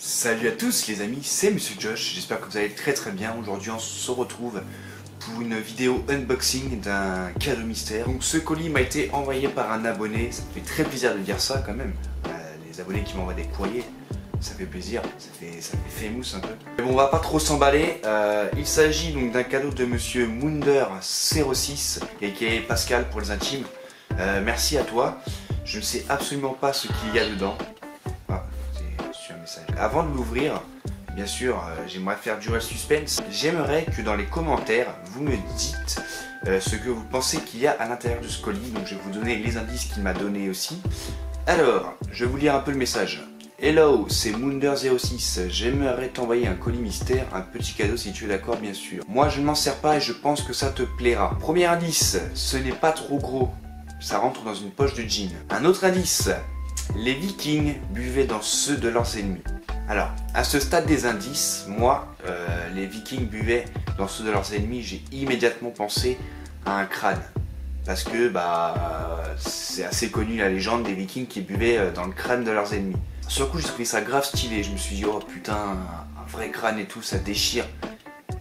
Salut à tous les amis, c'est Monsieur Josh, j'espère que vous allez très bien. Aujourd'hui on se retrouve pour une vidéo unboxing d'un cadeau mystère. Donc ce colis m'a été envoyé par un abonné, ça me fait très plaisir de dire ça quand même. Les abonnés qui m'envoient des courriers, ça fait plaisir, ça fait mousse un peu. Mais bon, on va pas trop s'emballer, il s'agit donc d'un cadeau de Monsieur Munder06 et qui est Pascal pour les intimes. Merci à toi, je ne sais absolument pas ce qu'il y a dedans. Avant de l'ouvrir, bien sûr, j'aimerais faire durer le suspense. J'aimerais que dans les commentaires, vous me dites ce que vous pensez qu'il y a à l'intérieur de ce colis. Donc je vais vous donner les indices qu'il m'a donné aussi. Alors, je vais vous lire un peu le message. Hello, c'est Munder06. J'aimerais t'envoyer un colis mystère, un petit cadeau si tu es d'accord, bien sûr. Moi, je ne m'en sers pas et je pense que ça te plaira. Premier indice, ce n'est pas trop gros. Ça rentre dans une poche de jean. Un autre indice, les Vikings buvaient dans ceux de leurs ennemis. Alors, à ce stade des indices, moi, les Vikings buvaient dans ceux de leurs ennemis, j'ai immédiatement pensé à un crâne. Parce que c'est assez connu la légende des Vikings qui buvaient dans le crâne de leurs ennemis. Sur le coup, j'ai trouvé ça grave stylé, je me suis dit, oh putain, un vrai crâne et tout, ça déchire.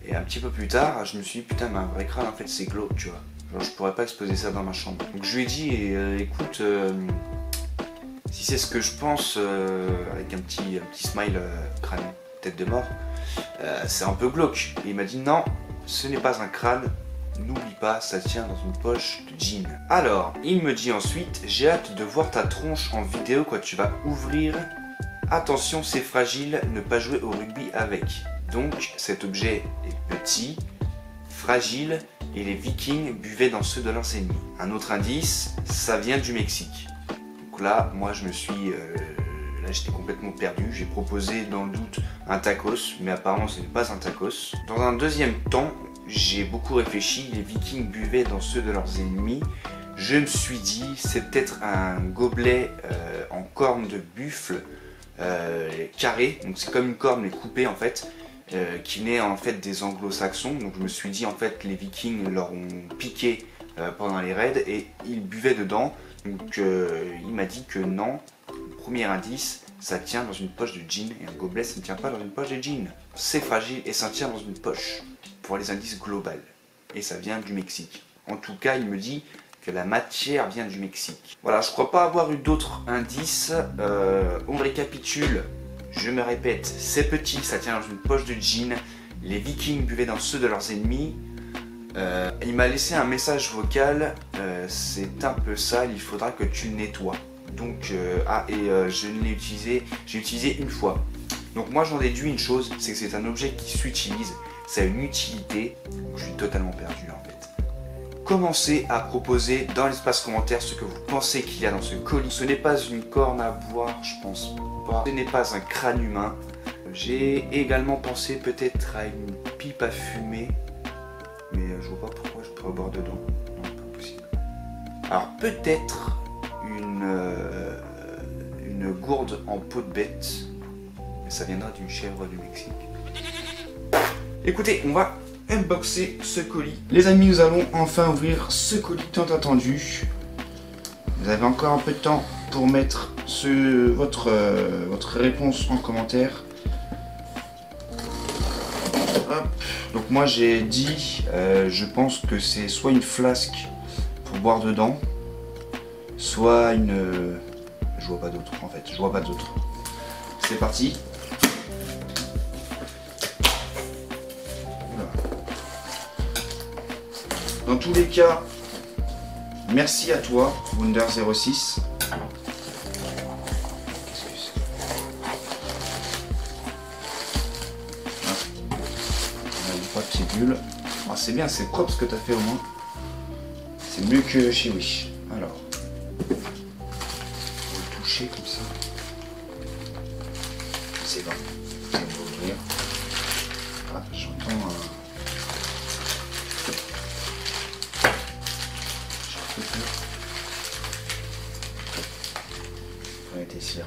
Et un petit peu plus tard, je me suis dit, putain, mais un vrai crâne, en fait, c'est glauque, tu vois. Genre, je pourrais pas exposer ça dans ma chambre. Donc je lui ai dit, écoute... si c'est ce que je pense, avec un petit smile crâne, tête de mort, c'est un peu glauque. Et il m'a dit non, ce n'est pas un crâne, n'oublie pas, ça tient dans une poche de jean. Alors, il me dit ensuite, j'ai hâte de voir ta tronche en vidéo quand tu vas ouvrir. Attention, c'est fragile, ne pas jouer au rugby avec. Donc, cet objet est petit, fragile, et les Vikings buvaient dans ceux de leurs ennemis. Un autre indice, ça vient du Mexique. Là, moi je me suis... là j'étais complètement perdu, j'ai proposé dans le doute un tacos, mais apparemment ce n'est pas un tacos. Dans un deuxième temps, j'ai beaucoup réfléchi, les Vikings buvaient dans ceux de leurs ennemis. Je me suis dit, c'est peut-être un gobelet en corne de buffle carré, donc c'est comme une corne mais coupée en fait, qui venait en fait des anglo-saxons. Donc je me suis dit en fait les Vikings leur ont piqué pendant les raids et ils buvaient dedans. Donc il m'a dit que non, premier indice, ça tient dans une poche de jean et un gobelet ça ne tient pas dans une poche de jean. C'est fragile et ça tient dans une poche pour les indices globaux et ça vient du Mexique. En tout cas il me dit que la matière vient du Mexique. Voilà, je crois pas avoir eu d'autres indices. On récapitule, je me répète, c'est petit, ça tient dans une poche de jean, les Vikings buvaient dans ceux de leurs ennemis. Il m'a laissé un message vocal, c'est un peu sale, il faudra que tu le nettoies. Donc, je l'ai utilisé, j'ai utilisé une fois. Donc moi j'en déduis une chose, c'est que c'est un objet qui s'utilise, ça a une utilité. Donc, je suis totalement perdu en fait. Commencez à proposer dans l'espace commentaire ce que vous pensez qu'il y a dans ce colis. Ce n'est pas une corne à boire, je pense pas. Ce n'est pas un crâne humain. J'ai également pensé peut-être à une pipe à fumer. Mais je vois pas pourquoi je pourrais boire dedans. Non, pas possible. Alors peut-être une gourde en peau de bête. Mais ça viendra d'une chèvre du Mexique. Écoutez, on va unboxer ce colis. Les amis, nous allons enfin ouvrir ce colis tant attendu. Vous avez encore un peu de temps pour mettre votre réponse en commentaire. Hop. Donc moi j'ai dit, je pense que c'est soit une flasque pour boire dedans, soit une... je vois pas d'autre en fait, je vois pas d'autre. C'est parti. Voilà. Dans tous les cas, merci à toi, Munder06. Papier bulle. Ah, c'est bien, c'est propre ce que tu as fait au moins. C'est mieux que chez Wish. Alors, on va le toucher comme ça. C'est bon. On va ouvrir. Ah, j'entends un... J'ai un peu peur. On était ici là.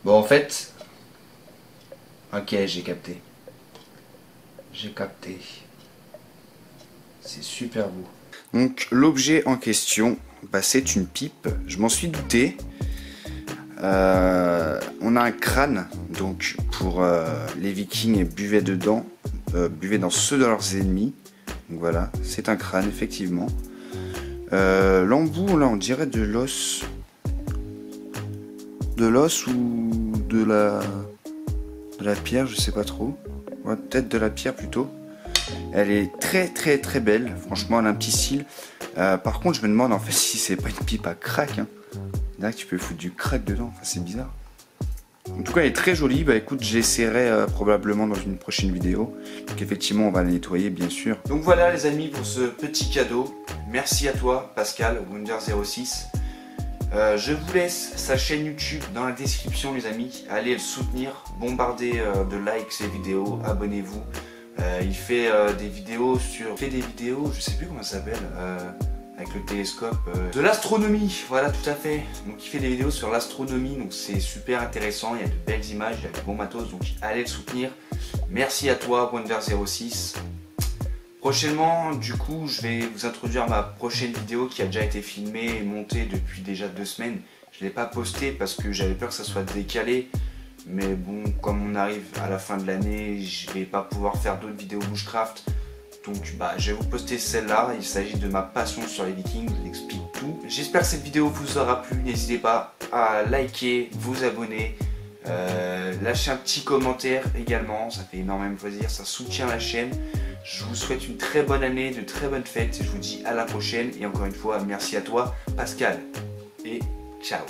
Bon, en fait... Ok, j'ai capté. J'ai capté. C'est super beau. Donc l'objet en question, c'est une pipe. Je m'en suis douté. On a un crâne, donc pour les Vikings buvaient dedans, buvaient dans ceux de leurs ennemis. Donc voilà, c'est un crâne effectivement. L'embout, là on dirait de l'os. De l'os ou de la pierre, je sais pas trop. Ouais, peut-être de la pierre plutôt. Elle est très belle, franchement elle a un petit style. Par contre je me demande en fait si c'est pas une pipe à crack. Hein. Là tu peux foutre du crack dedans, enfin, c'est bizarre. En tout cas elle est très jolie, bah écoute j'essaierai probablement dans une prochaine vidéo. Donc effectivement on va la nettoyer bien sûr. Donc voilà les amis pour ce petit cadeau. Merci à toi Pascal, Wonder06. Je vous laisse sa chaîne YouTube dans la description les amis. Allez le soutenir, bombardez de likes ses vidéos, abonnez-vous. Il fait des vidéos je sais plus comment ça s'appelle, avec le télescope, de l'astronomie, voilà tout à fait. Donc il fait des vidéos sur l'astronomie, donc c'est super intéressant, il y a de belles images, il y a du bon matos, donc allez le soutenir. Merci à toi Wonder06. Prochainement, du coup, je vais vous introduire ma prochaine vidéo qui a déjà été filmée et montée depuis déjà 2 semaines. Je ne l'ai pas postée parce que j'avais peur que ça soit décalé. Mais bon, comme on arrive à la fin de l'année, je vais pas pouvoir faire d'autres vidéos bushcraft. Donc bah, je vais vous poster celle-là. Il s'agit de ma passion sur les Vikings, je vous explique tout. J'espère que cette vidéo vous aura plu. N'hésitez pas à liker, vous abonner, lâcher un petit commentaire également. Ça fait énormément plaisir, ça soutient la chaîne. Je vous souhaite une très bonne année, de très bonnes fêtes. Je vous dis à la prochaine. Et encore une fois, merci à toi Pascal. Et ciao.